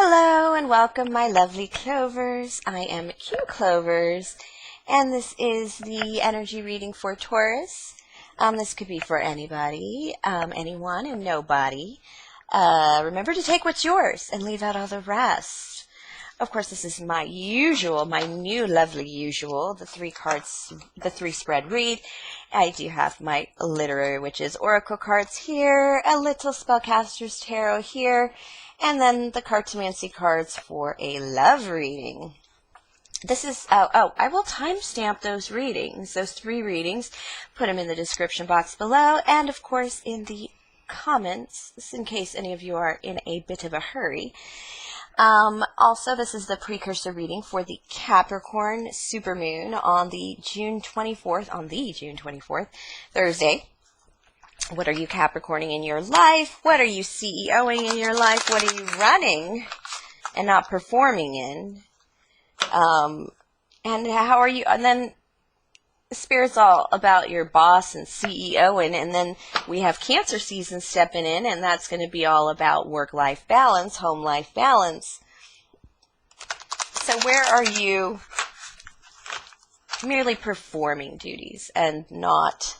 Hello and welcome, my lovely Clovers. I am Q Clovers, and this is the energy reading for Taurus. This could be for anybody, anyone, and nobody. Remember to take what's yours and leave out all the rest. Of course, this is my usual, my new lovely usual, the 3 cards, the 3 spread read. I do have my literary witches oracle cards here, a little spellcaster's tarot here, and then the Cartomancy cards for a love reading. This is, I will timestamp those readings, those 3 readings, put them in the description box below, and of course in the comments, just in case any of you are in a bit of a hurry. Also, this is the precursor reading for the Capricorn supermoon on the June 24th, Thursday. What are you Capricorning in your life? What are you CEOing in your life? What are you running and not performing in? And how are you? And then Spirit's all about your boss and CEOing, and then we have Cancer season stepping in, and that's going to be all about work-life balance, home-life balance. So where are you merely performing duties and not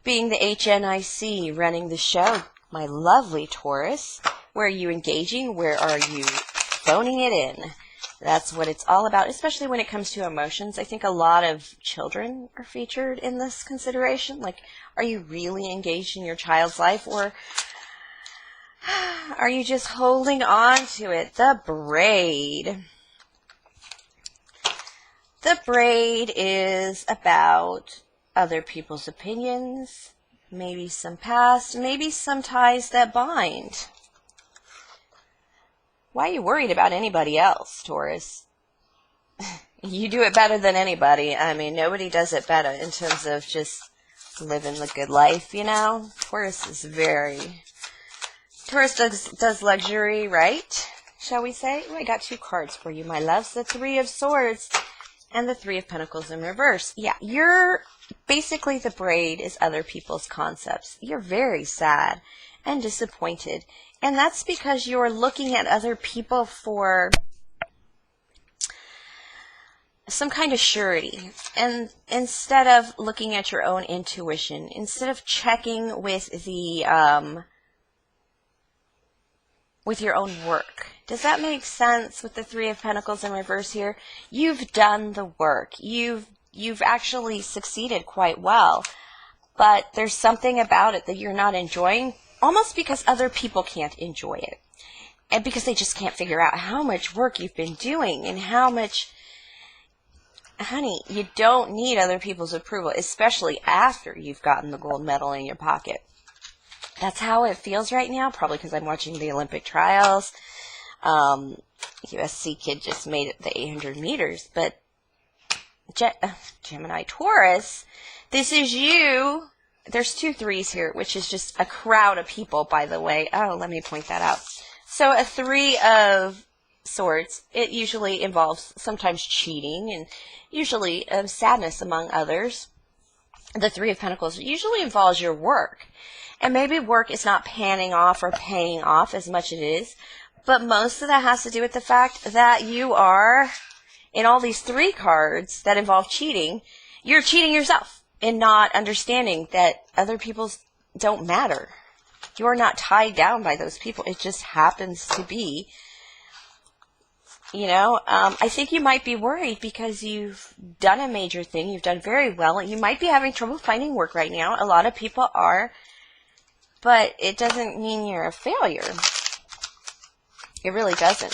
being the HNIC running the show, my lovely Taurus? Where are you engaging? Where are you phoning it in? That's what it's all about, especially when it comes to emotions. I think a lot of children are featured in this consideration. Like, are you really engaged in your child's life, or are you just holding on to it? The braid. The braid is about other people's opinions, maybe some past, maybe some ties that bind. Why are you worried about anybody else, Taurus? You do it better than anybody. I mean, nobody does it better in terms of just living the good life, you know? Taurus does luxury, right? Shall we say? Oh, I got 2 cards for you, my loves. The 3 of Swords and the 3 of Pentacles in reverse. Yeah, basically the braid is other people's concepts. You're very sad and disappointed. And that's because you're looking at other people for some kind of surety. And instead of looking at your own intuition, instead of checking with with your own work. Does that make sense with the 3 of Pentacles in reverse here? You've done the work. You've actually succeeded quite well. But there's something about it that you're not enjoying, almost because other people can't enjoy it. And because they just can't figure out how much work you've been doing and how much... Honey, you don't need other people's approval, especially after you've gotten the gold medal in your pocket. That's how it feels right now, probably because I'm watching the Olympic trials. USC kid just made it the 800 meters. But Gemini Taurus, this is you. There's 2 3s here, which is just a crowd of people, by the way. Oh, let me point that out. So a 3 of Swords, it usually involves sometimes cheating and usually sadness among others. The 3 of Pentacles usually involves your work. And maybe work is not panning off or paying off as much as it is. But most of that has to do with the fact that you are, in all these 3 cards that involve cheating, you're cheating yourself in not understanding that other people don't matter. You're not tied down by those people. It just happens to be, you know. I think you might be worried because you've done a major thing. You've done very well. You might be having trouble finding work right now. A lot of people are. But it doesn't mean you're a failure. It really doesn't.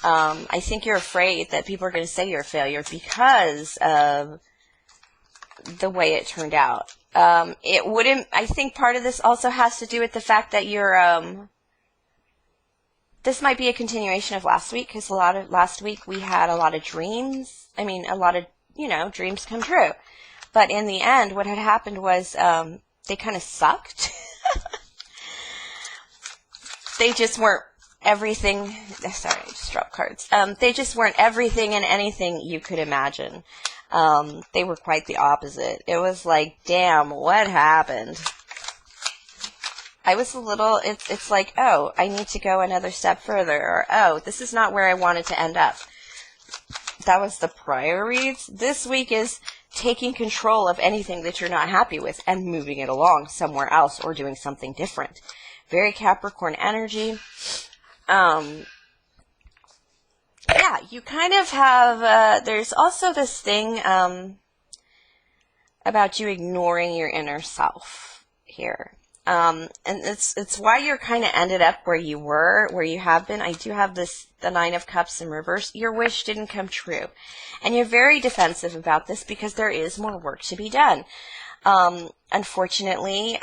I think you're afraid that people are going to say you're a failure because of the way it turned out. I think part of this also has to do with the fact that you're, this might be a continuation of last week, because last week we had a lot of dreams. I mean, a lot of, dreams come true. But in the end, what had happened was, they kind of sucked. They just weren't everything. Sorry, I just dropped cards. They just weren't everything and anything you could imagine. They were quite the opposite. It was like, damn, what happened? I was a little, it's like, oh, I need to go another step further, or, oh, this is not where I wanted to end up. That was the prior reads. This week is taking control of anything that you're not happy with and moving it along somewhere else or doing something different. Very Capricorn energy. Yeah, you kind of have, there's also this thing about you ignoring your inner self here. And it's why you're kind of ended up where you were, where you have been. I do have the Nine of Cups in reverse. Your wish didn't come true. And you're very defensive about this because there is more work to be done. Unfortunately,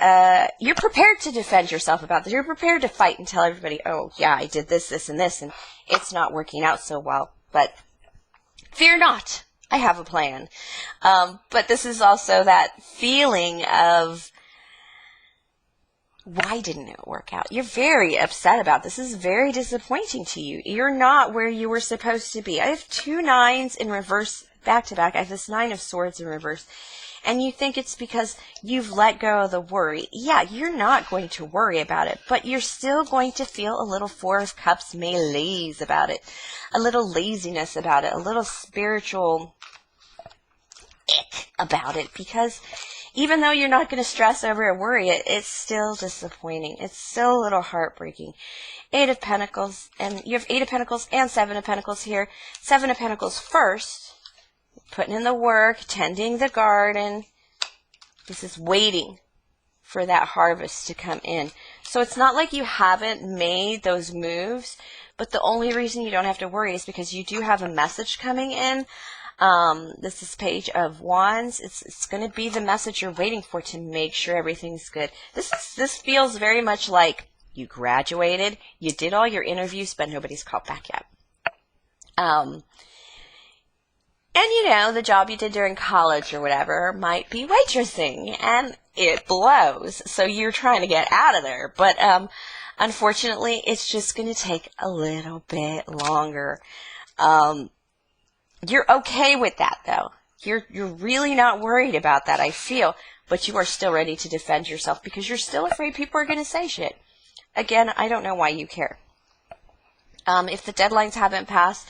you're prepared to defend yourself about this. You're prepared to fight and tell everybody, oh, yeah, I did this, this, and this, and it's not working out so well. But fear not. I have a plan. But this is also that feeling of, why didn't it work out? You're very upset about this. This is very disappointing to you. You're not where you were supposed to be. I have 2 9s in reverse back to back. I have this 9 of Swords in reverse. And you think it's because you've let go of the worry. Yeah, you're not going to worry about it, but you're still going to feel a little 4 of Cups malaise about it. A little laziness about it. A little spiritual ick about it, because even though you're not going to stress over or worry it, it's still disappointing. It's still a little heartbreaking. 8 of Pentacles, and you have 8 of Pentacles and 7 of Pentacles here. 7 of Pentacles first, putting in the work, tending the garden. This is waiting for that harvest to come in. So it's not like you haven't made those moves, but the only reason you don't have to worry is because you do have a message coming in. This is Page of Wands. It's going to be the message you're waiting for to make sure everything's good. This feels very much like you graduated, you did all your interviews, but nobody's called back yet. And you know, the job you did during college or whatever might be waitressing, and it blows. So you're trying to get out of there, but unfortunately, it's just going to take a little bit longer. You're okay with that, though. You're really not worried about that, I feel. But you are still ready to defend yourself because you're still afraid people are going to say shit. Again, I don't know why you care. If the deadlines haven't passed,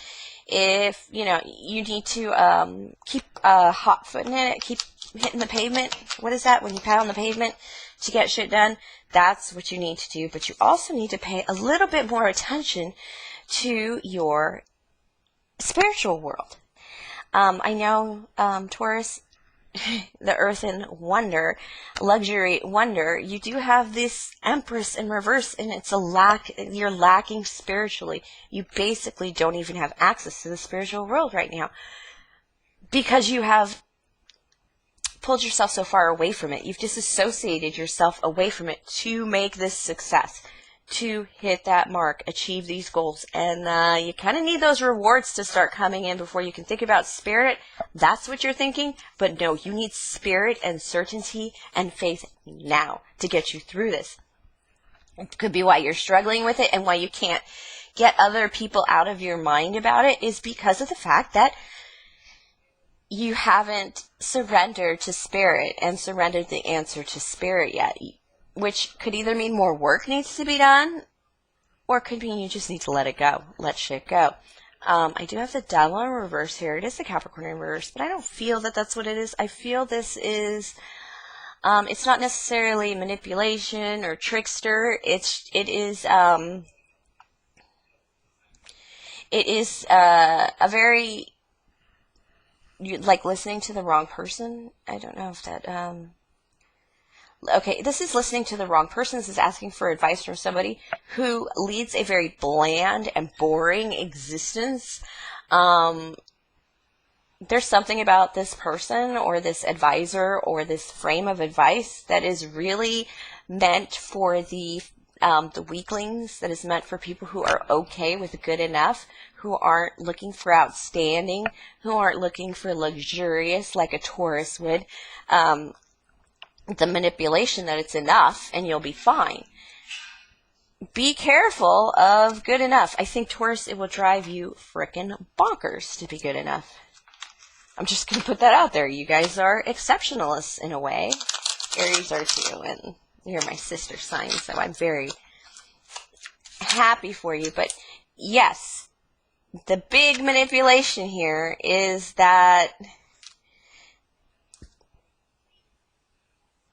if, you know, you need to keep hot footing it, keep hitting the pavement. What is that? When you pat on the pavement to get shit done, that's what you need to do. But you also need to pay a little bit more attention to your spiritual world. I know, Taurus, the earth and wonder, luxury wonder, you do have this Empress in reverse, and it's you're lacking spiritually. You basically don't even have access to the spiritual world right now because you have pulled yourself so far away from it. You've disassociated yourself away from it to make this success, to hit that mark, achieve these goals. And you kind of need those rewards to start coming in before you can think about spirit. That's what you're thinking. But no, you need spirit and certainty and faith now to get you through this. It could be why you're struggling with it and why you can't get other people out of your mind about it is because of the fact that you haven't surrendered to spirit and surrendered the answer to spirit yet. Which could either mean more work needs to be done, or could mean you just need to let it go. Let shit go. I do have the Devil in reverse here. It is the Capricorn in reverse, but I don't feel that that's what it is. I feel this is, it's not necessarily manipulation or trickster. It is a very, like listening to the wrong person. I don't know if that, okay, this is listening to the wrong person. This is asking for advice from somebody who leads a very bland and boring existence. There's something about this person or this advisor or this frame of advice that is really meant for the weaklings, that is meant for people who are okay with good enough, who aren't looking for outstanding, who aren't looking for luxurious like a Taurus would. The manipulation that it's enough and you'll be fine. Be careful of good enough. I think, Taurus, it will drive you frickin' bonkers to be good enough. I'm just going to put that out there. You guys are exceptionalists in a way. Aries are too, and you're my sister sign, so I'm very happy for you. But yes, the big manipulation here is that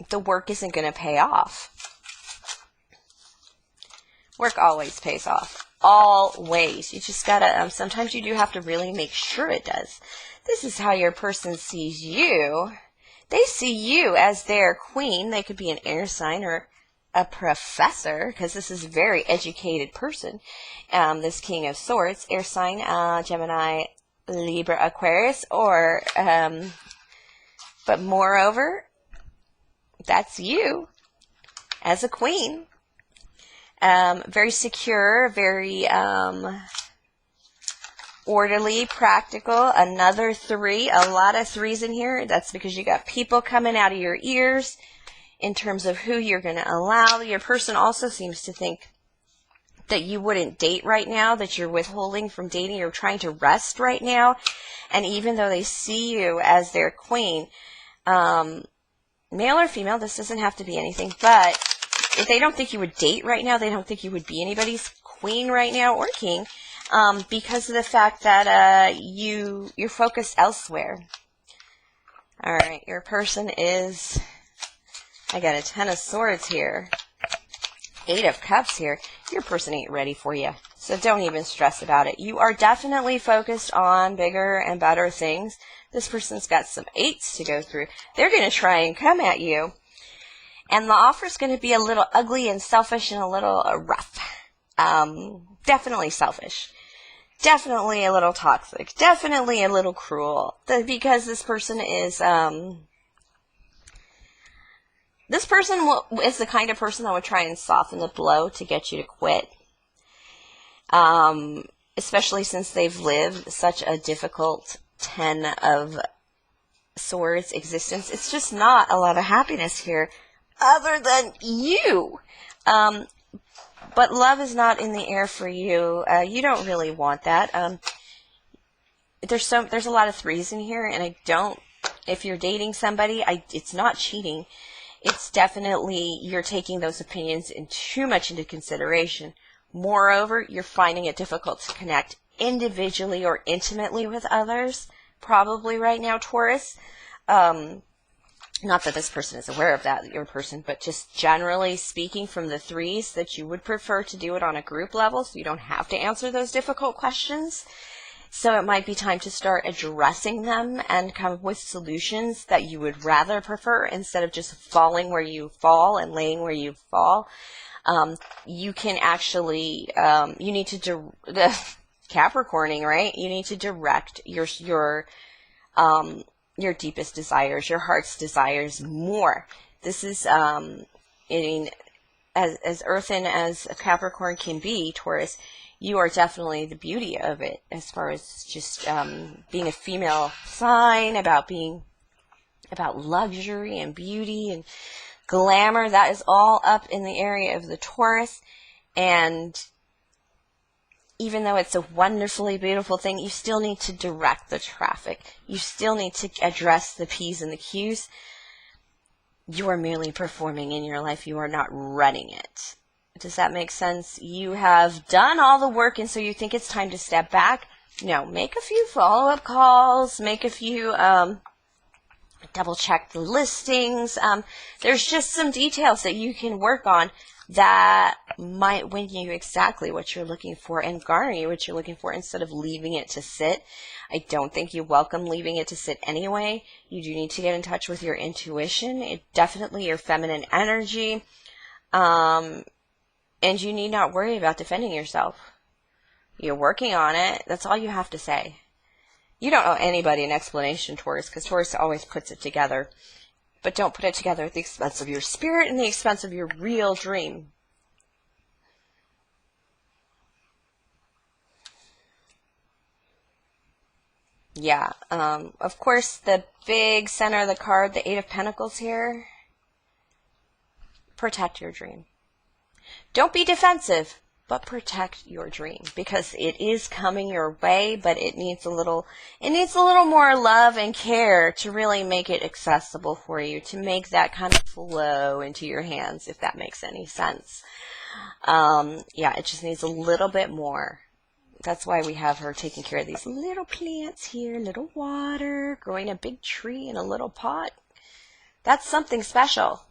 the work isn't going to pay off. Work always pays off. Always. You just gotta, sometimes you do have to really make sure it does. This is how your person sees you. They see you as their queen. They could be an air sign or a professor, because this is a very educated person. This King of Swords, air sign, Gemini, Libra, Aquarius, or, but moreover, that's you as a queen. Very secure, very orderly, practical. Another 3, a lot of 3s in here. That's because you got people coming out of your ears in terms of who you're going to allow. Your person also seems to think that you wouldn't date right now, that you're withholding from dating, you're trying to rest right now. And even though they see you as their queen, male or female, this doesn't have to be anything, but if they don't think you would date right now, they don't think you would be anybody's queen right now or king, because of the fact that you're focused elsewhere. All right, your person is, I got a 10 of Swords here, 8 of Cups here. Your person ain't ready for you, so don't even stress about it. You are definitely focused on bigger and better things. This person's got some 8s to go through. They're going to try and come at you. And the offer is going to be a little ugly and selfish and a little rough. Definitely selfish. Definitely a little toxic. Definitely a little cruel. Because this person is, is the kind of person that would try and soften the blow to get you to quit. Especially since they've lived such a difficult 10 of Swords existence. It's just not a lot of happiness here. Other than you. But love is not in the air for you. You don't really want that. There's a lot of 3s in here, and if you're dating somebody, it's not cheating. It's definitely, you're taking those opinions too much into consideration. Moreover, you're finding it difficult to connect individually or intimately with others, probably right now, Taurus. Not that this person is aware of that, your person, but just generally speaking from the 3s, that you would prefer to do it on a group level so you don't have to answer those difficult questions. So it might be time to start addressing them and come up with solutions that you would rather prefer instead of just falling where you fall and laying where you fall. You can actually, you need to, Capricorning, right? You need to direct your deepest desires, your heart's desires more. This is, as earthen as a Capricorn can be, Taurus, you are definitely the beauty of it as far as just being a female sign, about luxury and beauty and glamour. That is all up in the area of the Taurus. And even though it's a wonderfully beautiful thing, you still need to direct the traffic. You still need to address the P's and the Q's. You are merely performing in your life. You are not running it. Does that make sense? You have done all the work, and so you think it's time to step back? No, make a few follow-up calls. Make a few, double check the listings. There's just some details that you can work on that might win you exactly what you're looking for and garner you what you're looking for instead of leaving it to sit. I don't think you welcome leaving it to sit anyway. You do need to get in touch with your intuition. Definitely your feminine energy. And you need not worry about defending yourself. You're working on it. That's all you have to say. You don't owe anybody an explanation, Taurus, because Taurus always puts it together. But don't put it together at the expense of your spirit and the expense of your real dream. Yeah, of course, the big center of the card, the 8 of Pentacles here. Protect your dream. Don't be defensive. but protect your dream, because it is coming your way, but it needs a little more love and care to really make it accessible for you, to make that kind of flow into your hands, if that makes any sense. Yeah, it just needs a little bit more. That's why we have her taking care of these little plants here, little water, growing a big tree in a little pot. That's something special.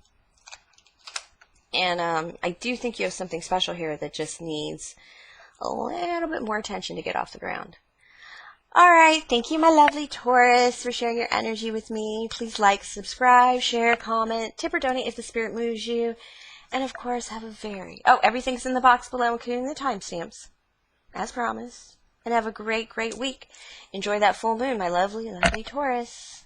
And I do think you have something special here that just needs a little bit more attention to get off the ground. All right. Thank you, my lovely Taurus, for sharing your energy with me. Please like, subscribe, share, comment, tip or donate if the spirit moves you. And, of course, have a very... Oh, everything's in the box below, including the timestamps, as promised. And have a great, great week. Enjoy that full moon, my lovely, lovely Taurus.